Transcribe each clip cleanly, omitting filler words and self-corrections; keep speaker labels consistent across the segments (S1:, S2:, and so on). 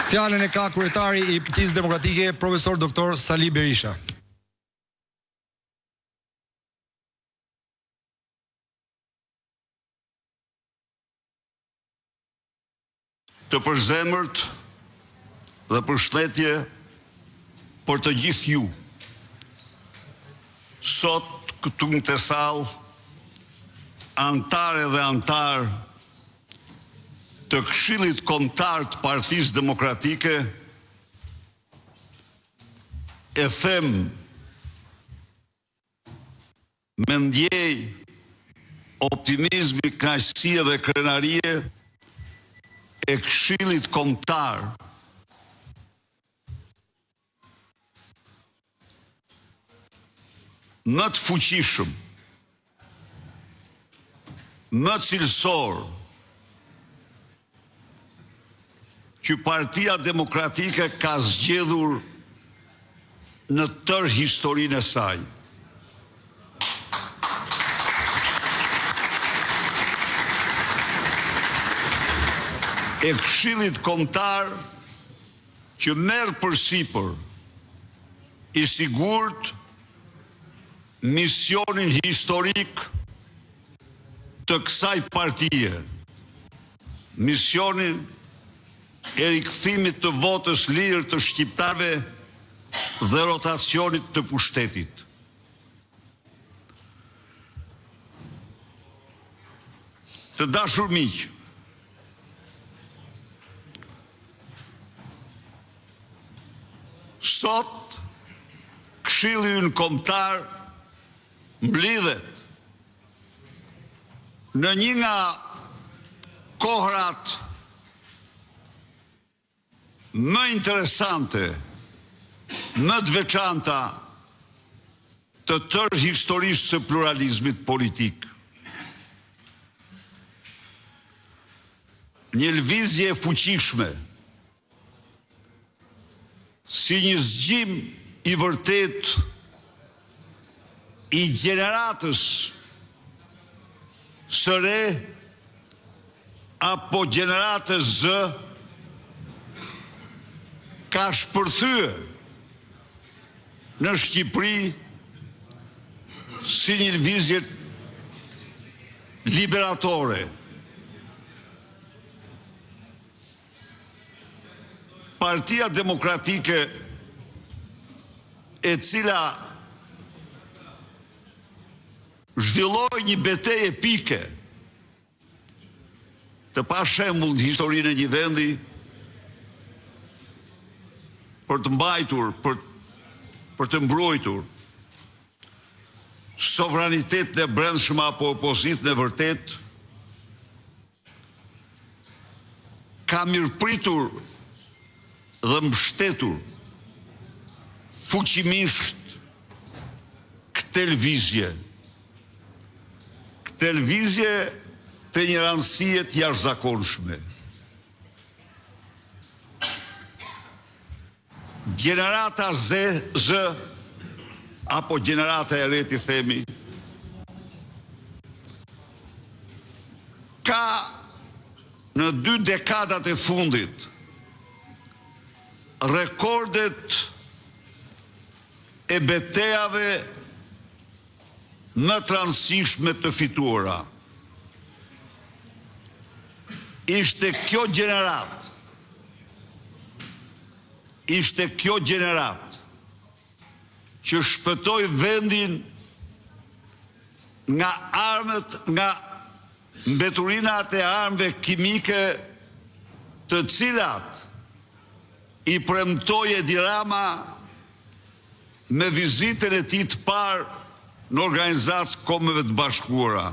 S1: Fjalën e ka kryetari i Partisë Demokratike, profesor doktor Sali Berisha.
S2: Të përzemërt dhe përshëndetje për të gjithë ju. Sot këtu në të sallë, antare dhe antar të Këshillit Kombëtar të Partisë Demokratike, e them me ndjej optimizmi, kënaqësie dhe krenarie e Këshillit Kombëtar më të fuqishëm, më cilësor që Partia Demokratike ka zgjedhur në tërë historinë e saj. E Këshillit Kombëtar që merr përsipër i sigurt misionin historik të kësaj partie, misionin e rikthimit të votës lirë të shqiptarëve dhe rotacionit të pushtetit. Të dashur miq, sot Këshilli ynë kombëtar mblidhet në një nga kohrat më interesante, më të veçanta të tërë historisë së pluralizmit politik. Një lëvizje e fuqishme, si një zgjim i vërtet i gjeneratës së re apo gjeneratës Z, ka shpërthyer në Shqipëri si një lëvizje liberatore. Partia Demokratike, e cila zhvilloi një betejë epike të pashembull në historinë e një vendi, për të mbajtur, për të mbrojtur sovranitetin e brendshëm apo opozitën e vërtet, ka mirëpritur dhe mbështetur fuqimisht këtë lëvizje. Këtë lëvizje të një rëndësie të jashtëzakonshme. Gjenerata Z, apo gjenerata e re, ti themi, ka në 2 dekadat e fundit rekordet e betejave më të rëndësishme të fituara. Ishte kjo gjenerat që shpëtoi vendin nga armët, nga mbeturinat e armëve kimike, të cilat i premtoi Edi Rama me vizitën e tij të parë në Organizacën e Kombeve të Bashkuara.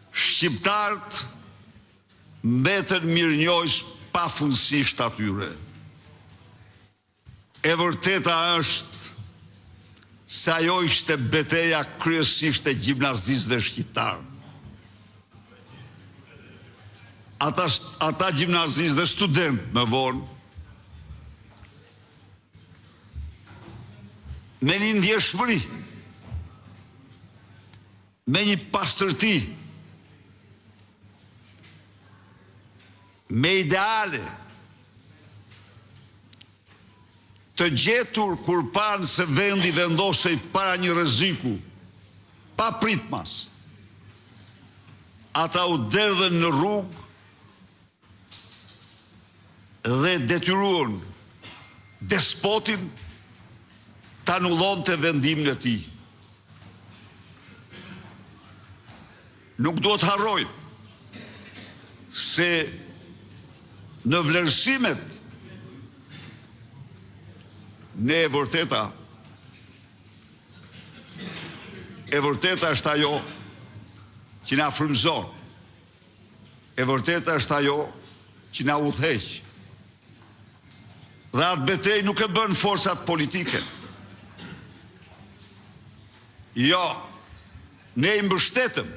S2: Shqiptarët mbetën mirënjohës pafundësisht atyre. E vërteta është se ajo ishte betejë kryesisht e gjimnazistëve shqiptarë. Ata gjimnazistë dhe studentë më vonë, me një ndjeshmëri, me një pastërti, me ideale, të gjetur kur panë se vendi vendosej para një rreziku, pa pritmas. Ata u derdhen në rrugë dhe detyruan despotin të anullonte vendimin e tij. Nuk duhet harrojnë se në vlerësimet ne e vërteta është ajo që na frymëzon. E vërteta është ajo që na udhëheq. Dhe atë betejë nuk e bën forcat politike. Jo, ne i mbështetëm,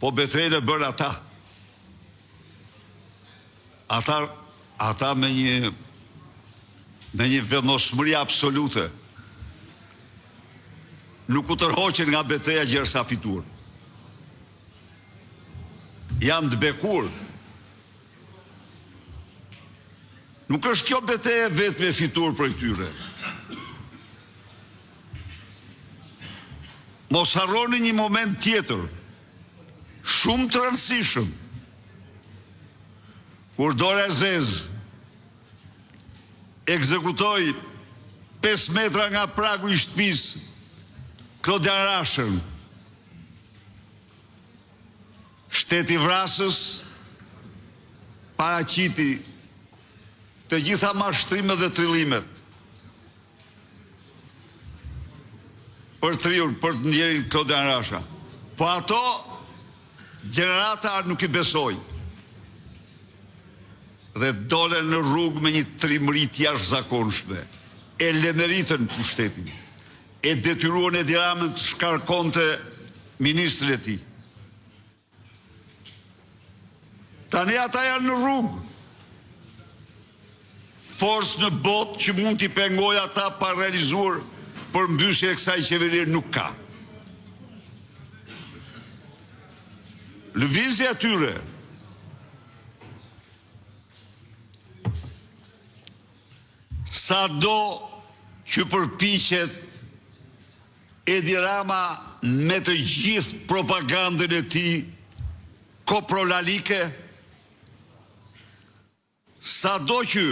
S2: po betejën e bën ata. Ata me një vendosmëri absolute nuk u tërhoqen nga betejë gjersa fituar. Janë të bekur. Nuk është kjo betejë vetëm e fituar për këtyre. Mos harroni një moment tjetër, shumë të rëndësishëm, kur Dora Zez ekzekutoi 5 metra nga pragu i shtëpisë Klodian Rashën, shteti vrasës paraqiti të gjitha mashtrimet dhe trillimet për të ndjerin Klodian Rasha. Po ato gjenerata nuk i besoj. Dhe dole në rrugë me një trimëri të jashtëzakonshme. E lëmeritën pushtetin. E detyruan Edi Ramën të shkarkonte ministrin e tij. Tani ata janë në rrugë. Forcë në botë që mund t'i pengojë ata pa realizuar përmbysje e kësaj qeverie nuk ka. Lëvizja e tyre sa do që përpiqet Edi Rama me të gjithë propagandën e tij koprolalike, sa do që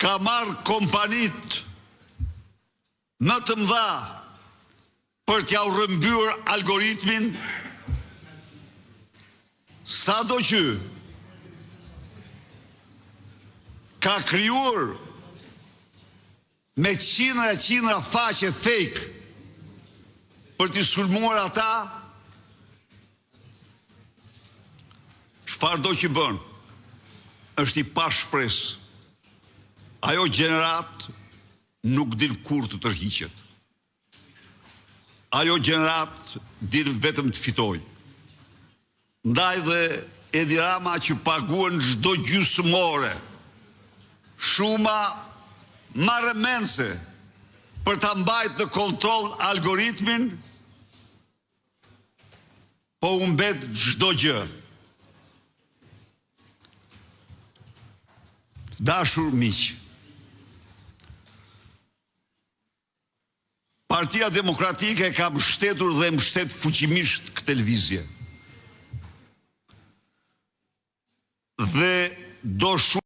S2: ka marrë kompanit më të mëdha për t'ja u rrëmbyer algoritmin, sa do që ka krijuar me qindra faqe fake për t'i sulmuar ata, çfarë do që bën, është i pashpresë. Ajo gjenerat nuk din kur të tërhiqet. Ajo gjenerat din vetëm të fitoj. Ndaj dhe Edi Rama që paguan çdo gjysmore, shuma marrëmense për ta mbajtur në kontroll algoritmin, po u mbet çdo gjë. Dashur miq, Partia Demokratike ka mbështetur dhe mbështet fuqimisht këtë lëvizje. Dhe do shumë